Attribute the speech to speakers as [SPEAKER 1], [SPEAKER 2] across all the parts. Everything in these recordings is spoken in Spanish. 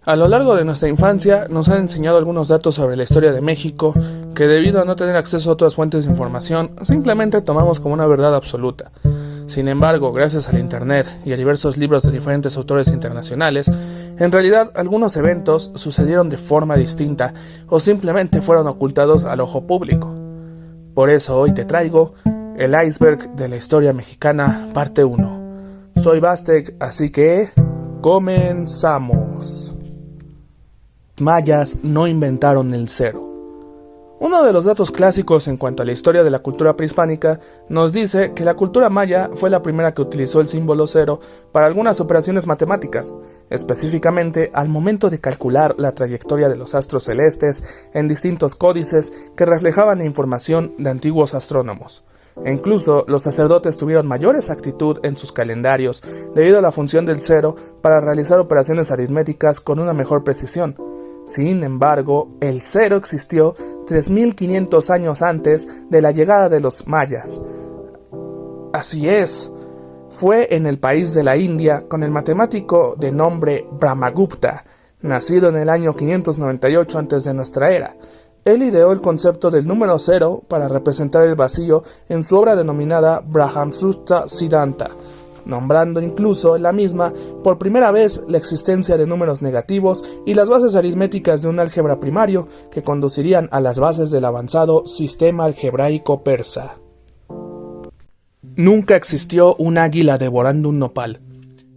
[SPEAKER 1] A lo largo de nuestra infancia nos han enseñado algunos datos sobre la historia de México que, debido a no tener acceso a otras fuentes de información, simplemente tomamos como una verdad absoluta. Sin embargo, gracias al internet y a diversos libros de diferentes autores internacionales, en realidad algunos eventos sucedieron de forma distinta o simplemente fueron ocultados al ojo público. Por eso hoy te traigo el iceberg de la historia mexicana, parte 1. Soy Bastek, así que comenzamos. Mayas no inventaron el cero. Uno de los datos clásicos en cuanto a la historia de la cultura prehispánica nos dice que la cultura maya fue la primera que utilizó el símbolo cero para algunas operaciones matemáticas, específicamente al momento de calcular la trayectoria de los astros celestes en distintos códices que reflejaban la información de antiguos astrónomos. E incluso los sacerdotes tuvieron mayor exactitud en sus calendarios debido a la función del cero para realizar operaciones aritméticas con una mejor precisión. Sin embargo, el cero existió 3.500 años antes de la llegada de los mayas. Así es, fue en el país de la India con el matemático de nombre Brahmagupta, nacido en el año 598 antes de nuestra era. Él ideó el concepto del número cero para representar el vacío en su obra denominada Brahmasutra Siddhanta, nombrando incluso en la misma por primera vez la existencia de números negativos y las bases aritméticas de un álgebra primario que conducirían a las bases del avanzado sistema algebraico persa. Nunca existió un águila devorando un nopal.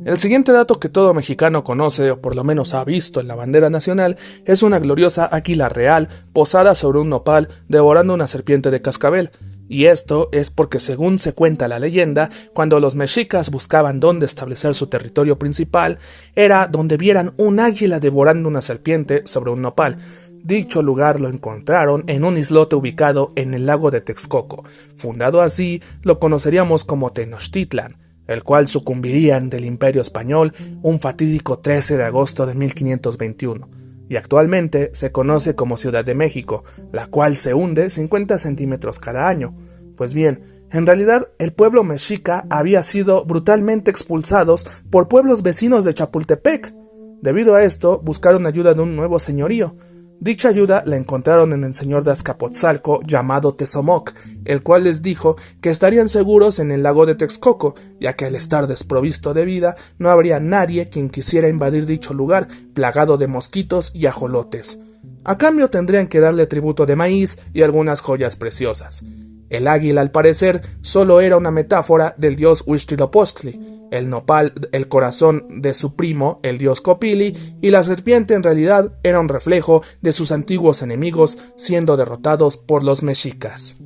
[SPEAKER 1] El siguiente dato que todo mexicano conoce, o por lo menos ha visto en la bandera nacional, es una gloriosa águila real posada sobre un nopal devorando una serpiente de cascabel. Y esto es porque, según se cuenta la leyenda, cuando los mexicas buscaban dónde establecer su territorio principal, era donde vieran un águila devorando una serpiente sobre un nopal. Dicho lugar lo encontraron en un islote ubicado en el lago de Texcoco. Fundado así, lo conoceríamos como Tenochtitlan, el cual sucumbiría ante el Imperio Español un fatídico 13 de agosto de 1521. Y actualmente se conoce como Ciudad de México, la cual se hunde 50 centímetros cada año. Pues bien, en realidad el pueblo mexica había sido brutalmente expulsados por pueblos vecinos de Chapultepec. Debido a esto, buscaron ayuda de un nuevo señorío. Dicha ayuda la encontraron en el señor de Azcapotzalco llamado Tezomoc, el cual les dijo que estarían seguros en el lago de Texcoco, ya que al estar desprovisto de vida no habría nadie quien quisiera invadir dicho lugar plagado de mosquitos y ajolotes. A cambio tendrían que darle tributo de maíz y algunas joyas preciosas. El águila, al parecer, solo era una metáfora del dios Huitzilopochtli, el nopal el corazón de su primo, el dios Copili, y la serpiente en realidad era un reflejo de sus antiguos enemigos siendo derrotados por los mexicas.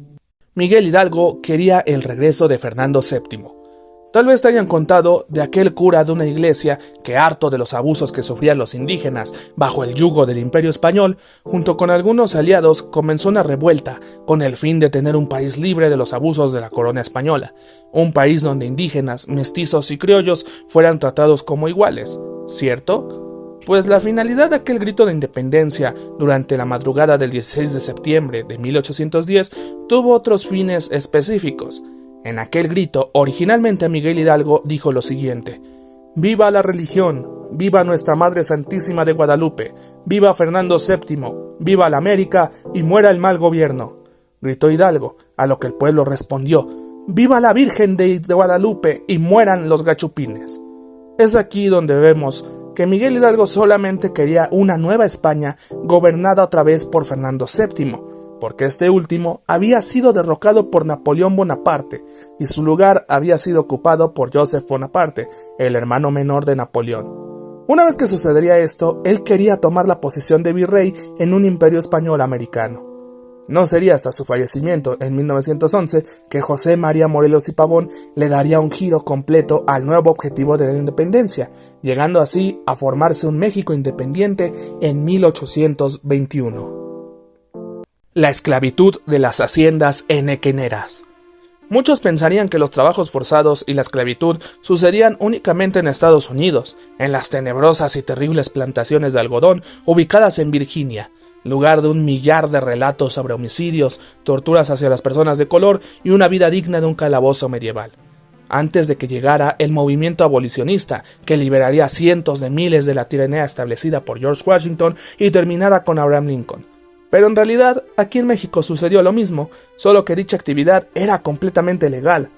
[SPEAKER 1] Miguel Hidalgo quería el regreso de Fernando VII. Tal vez te hayan contado de aquel cura de una iglesia que, harto de los abusos que sufrían los indígenas bajo el yugo del Imperio Español, junto con algunos aliados comenzó una revuelta con el fin de tener un país libre de los abusos de la corona española, un país donde indígenas, mestizos y criollos fueran tratados como iguales, ¿cierto? Pues la finalidad de aquel grito de independencia durante la madrugada del 16 de septiembre de 1810 tuvo otros fines específicos. En aquel grito, originalmente Miguel Hidalgo dijo lo siguiente: «¡Viva la religión! ¡Viva Nuestra Madre Santísima de Guadalupe! ¡Viva Fernando VII! ¡Viva la América! ¡Y muera el mal gobierno!», gritó Hidalgo, a lo que el pueblo respondió: «¡Viva la Virgen de Guadalupe! ¡Y mueran los gachupines!». Es aquí donde vemos que Miguel Hidalgo solamente quería una nueva España gobernada otra vez por Fernando VII, porque este último había sido derrocado por Napoleón Bonaparte y su lugar había sido ocupado por Joseph Bonaparte, el hermano menor de Napoleón. Una vez que sucedería esto, él quería tomar la posición de virrey en un imperio español americano. No sería hasta su fallecimiento en 1911 que José María Morelos y Pavón le daría un giro completo al nuevo objetivo de la independencia, llegando así a formarse un México independiente en 1821. La esclavitud de las haciendas henequeneras. Muchos pensarían que los trabajos forzados y la esclavitud sucedían únicamente en Estados Unidos, en las tenebrosas y terribles plantaciones de algodón ubicadas en Virginia, lugar de 1 millar de relatos sobre homicidios, torturas hacia las personas de color y una vida digna de un calabozo medieval. antes de que llegara el movimiento abolicionista, que liberaría a cientos de miles de la tiranía establecida por George Washington y terminara con Abraham Lincoln. Pero en realidad, aquí en México sucedió lo mismo, solo que dicha actividad era completamente legal.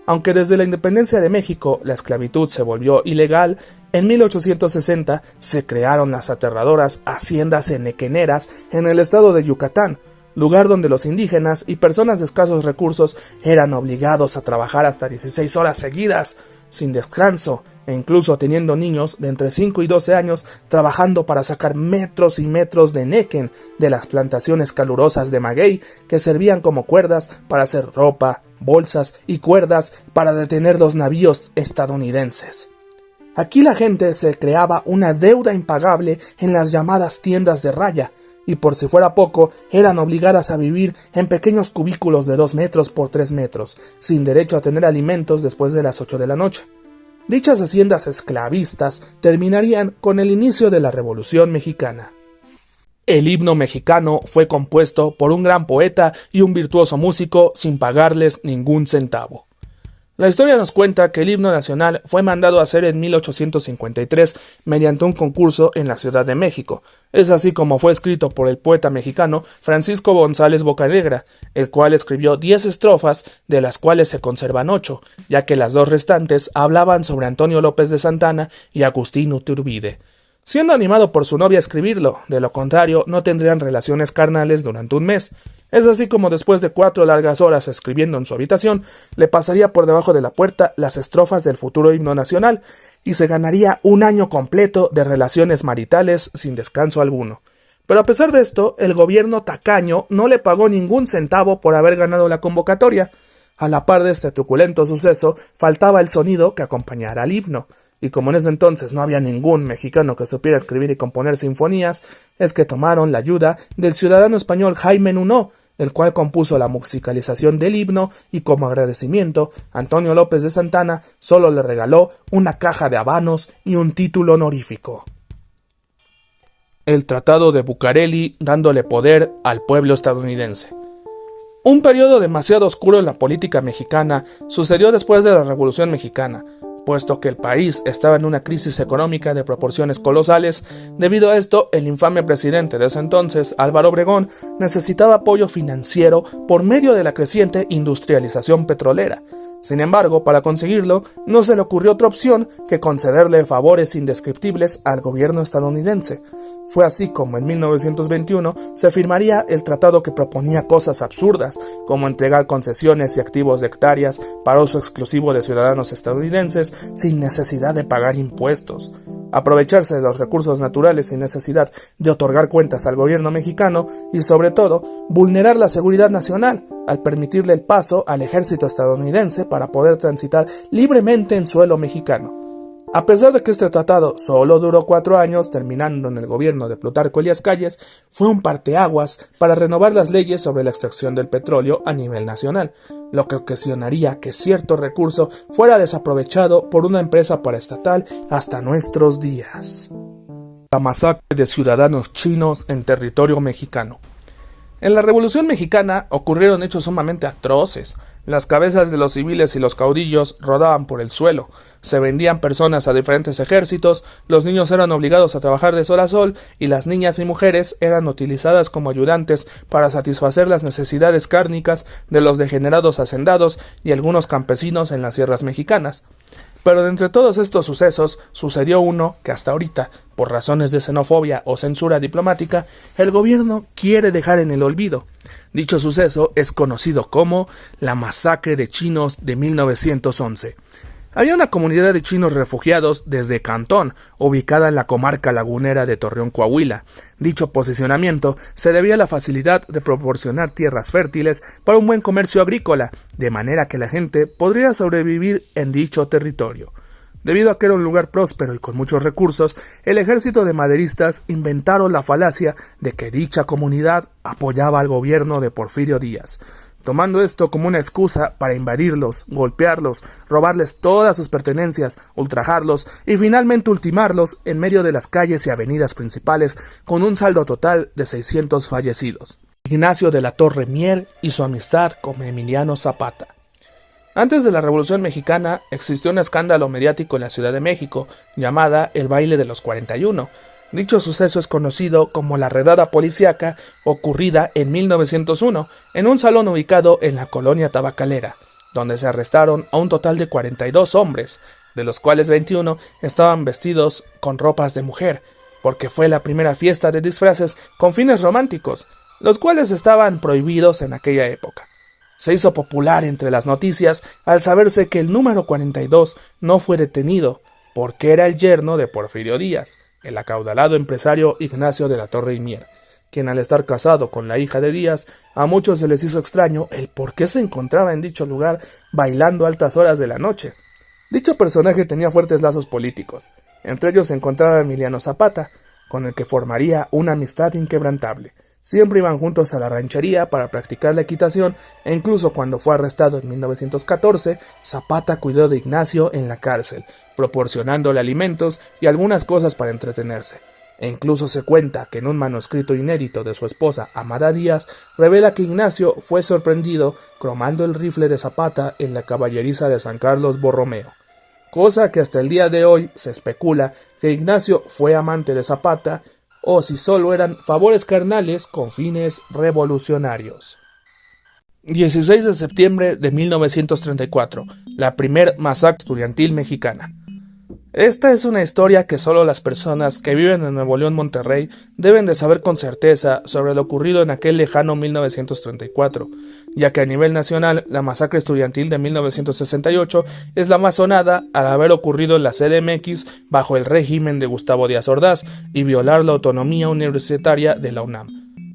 [SPEAKER 1] Aunque desde la independencia de México la esclavitud se volvió ilegal, en 1860 se crearon las aterradoras haciendas henequeneras en el estado de Yucatán, lugar donde los indígenas y personas de escasos recursos eran obligados a trabajar hasta 16 horas seguidas, sin descanso, e incluso teniendo niños de entre 5 y 12 años trabajando para sacar metros y metros de nequén de las plantaciones calurosas de maguey que servían como cuerdas para hacer ropa, bolsas y cuerdas para detener los navíos estadounidenses. Aquí la gente se creaba una deuda impagable en las llamadas tiendas de raya, y por si fuera poco, eran obligadas a vivir en pequeños cubículos de 2 metros por 3 metros, sin derecho a tener alimentos después de las 8 de la noche. Dichas haciendas esclavistas terminarían con el inicio de la Revolución Mexicana. El himno mexicano fue compuesto por un gran poeta y un virtuoso músico sin pagarles ningún centavo. La historia nos cuenta que el himno nacional fue mandado a hacer en 1853 mediante un concurso en la Ciudad de México. Es así como fue escrito por el poeta mexicano Francisco González Bocanegra, el cual escribió 10 estrofas, de las cuales se conservan 8, ya que las 2 restantes hablaban sobre Antonio López de Santana y Agustín Iturbide, siendo animado por su novia a escribirlo, de lo contrario no tendrían relaciones carnales durante un mes. Es así como después de 4 largas horas escribiendo en su habitación, le pasaría por debajo de la puerta las estrofas del futuro himno nacional, y se ganaría un año completo de relaciones maritales sin descanso alguno. Pero a pesar de esto, el gobierno tacaño no le pagó ningún centavo por haber ganado la convocatoria. A la par de este truculento suceso, faltaba el sonido que acompañara al himno. Y como en ese entonces no había ningún mexicano que supiera escribir y componer sinfonías, es que tomaron la ayuda del ciudadano español Jaime Nuno, el cual compuso la musicalización del himno, y como agradecimiento, Antonio López de Santana solo le regaló una caja de habanos y un título honorífico. El Tratado de Bucareli, dándole poder al pueblo estadounidense. Un periodo demasiado oscuro en la política mexicana sucedió después de la Revolución Mexicana, puesto que el país estaba en una crisis económica de proporciones colosales. Debido a esto, el infame presidente de ese entonces, Álvaro Obregón, necesitaba apoyo financiero por medio de la creciente industrialización petrolera. Sin embargo, para conseguirlo, no se le ocurrió otra opción que concederle favores indescriptibles al gobierno estadounidense. Fue así como en 1921 se firmaría el tratado que proponía cosas absurdas, como entregar concesiones y activos de hectáreas para uso exclusivo de ciudadanos estadounidenses sin necesidad de pagar impuestos, aprovecharse de los recursos naturales sin necesidad de otorgar cuentas al gobierno mexicano y, sobre todo, vulnerar la seguridad nacional al permitirle el paso al ejército estadounidense para poder transitar libremente en suelo mexicano. A pesar de que este tratado solo duró 4 años, terminando en el gobierno de Plutarco Elías Calles, fue un parteaguas para renovar las leyes sobre la extracción del petróleo a nivel nacional, lo que ocasionaría que cierto recurso fuera desaprovechado por una empresa paraestatal hasta nuestros días. La masacre de ciudadanos chinos en territorio mexicano. En la Revolución Mexicana ocurrieron hechos sumamente atroces. Las cabezas de los civiles y los caudillos rodaban por el suelo, se vendían personas a diferentes ejércitos, los niños eran obligados a trabajar de sol a sol y las niñas y mujeres eran utilizadas como ayudantes para satisfacer las necesidades cárnicas de los degenerados hacendados y algunos campesinos en las sierras mexicanas. Pero de entre todos estos sucesos, sucedió uno que hasta ahorita, por razones de xenofobia o censura diplomática, el gobierno quiere dejar en el olvido. Dicho suceso es conocido como la masacre de chinos de 1911. Había una comunidad de chinos refugiados desde Cantón, ubicada en la comarca lagunera de Torreón, Coahuila. Dicho posicionamiento se debía a la facilidad de proporcionar tierras fértiles para un buen comercio agrícola, de manera que la gente podría sobrevivir en dicho territorio. Debido a que era un lugar próspero y con muchos recursos, el ejército de maderistas inventaron la falacia de que dicha comunidad apoyaba al gobierno de Porfirio Díaz, tomando esto como una excusa para invadirlos, golpearlos, robarles todas sus pertenencias, ultrajarlos y finalmente ultimarlos en medio de las calles y avenidas principales con un saldo total de 600 fallecidos. Ignacio de la Torre Mier y su amistad con Emiliano Zapata. Antes de la Revolución Mexicana existió un escándalo mediático en la Ciudad de México llamada el Baile de los 41. Dicho suceso es conocido como la redada policíaca ocurrida en 1901 en un salón ubicado en la colonia tabacalera, donde se arrestaron a un total de 42 hombres, de los cuales 21 estaban vestidos con ropas de mujer, porque fue la primera fiesta de disfraces con fines románticos, los cuales estaban prohibidos en aquella época. Se hizo popular entre las noticias al saberse que el número 42 no fue detenido, porque era el yerno de Porfirio Díaz, el acaudalado empresario Ignacio de la Torre y Mier, quien al estar casado con la hija de Díaz, a muchos se les hizo extraño el por qué se encontraba en dicho lugar bailando a altas horas de la noche. Dicho personaje tenía fuertes lazos políticos, entre ellos se encontraba Emiliano Zapata, con el que formaría una amistad inquebrantable. Siempre iban juntos a la ranchería para practicar la equitación e incluso cuando fue arrestado en 1914, Zapata cuidó de Ignacio en la cárcel, proporcionándole alimentos y algunas cosas para entretenerse. E incluso se cuenta que en un manuscrito inédito de su esposa Amada Díaz revela que Ignacio fue sorprendido cromando el rifle de Zapata en la caballeriza de San Carlos Borromeo. Cosa que hasta el día de hoy se especula que Ignacio fue amante de Zapata o si solo eran favores carnales con fines revolucionarios. 16 de septiembre de 1934, la primer masacre estudiantil mexicana. Esta es una historia que solo las personas que viven en Nuevo León, Monterrey, deben de saber con certeza sobre lo ocurrido en aquel lejano 1934, ya que a nivel nacional la masacre estudiantil de 1968 es la más sonada al haber ocurrido en la CDMX bajo el régimen de Gustavo Díaz Ordaz y violar la autonomía universitaria de la UNAM.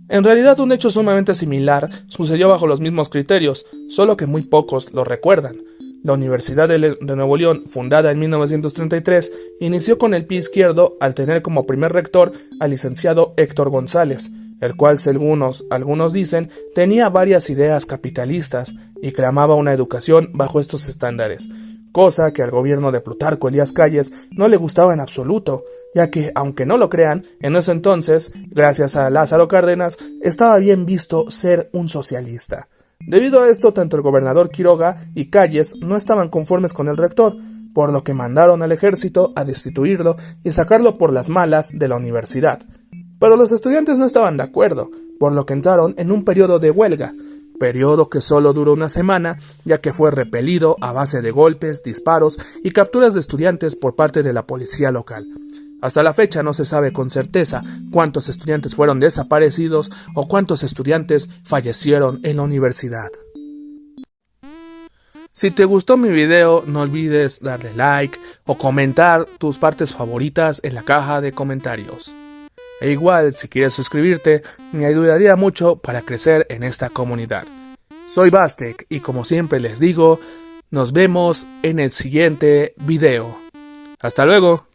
[SPEAKER 1] En realidad un hecho sumamente similar sucedió bajo los mismos criterios, solo que muy pocos lo recuerdan. La Universidad de Nuevo León, fundada en 1933, inició con el pie izquierdo al tener como primer rector al licenciado Héctor González, el cual, según algunos dicen, tenía varias ideas capitalistas y clamaba una educación bajo estos estándares, cosa que al gobierno de Plutarco Elías Calles no le gustaba en absoluto, ya que, aunque no lo crean, en ese entonces, gracias a Lázaro Cárdenas, estaba bien visto ser un socialista. Debido a esto, tanto el gobernador Quiroga y Calles no estaban conformes con el rector, por lo que mandaron al ejército a destituirlo y sacarlo por las malas de la universidad. Pero los estudiantes no estaban de acuerdo, por lo que entraron en un periodo de huelga, periodo que solo duró una semana, ya que fue repelido a base de golpes, disparos y capturas de estudiantes por parte de la policía local. Hasta la fecha no se sabe con certeza cuántos estudiantes fueron desaparecidos o cuántos estudiantes fallecieron en la universidad. Si te gustó mi video, no olvides darle like o comentar tus partes favoritas en la caja de comentarios. E igual, si quieres suscribirte, me ayudaría mucho para crecer en esta comunidad. Soy Bastek y como siempre les digo, nos vemos en el siguiente video. ¡Hasta luego!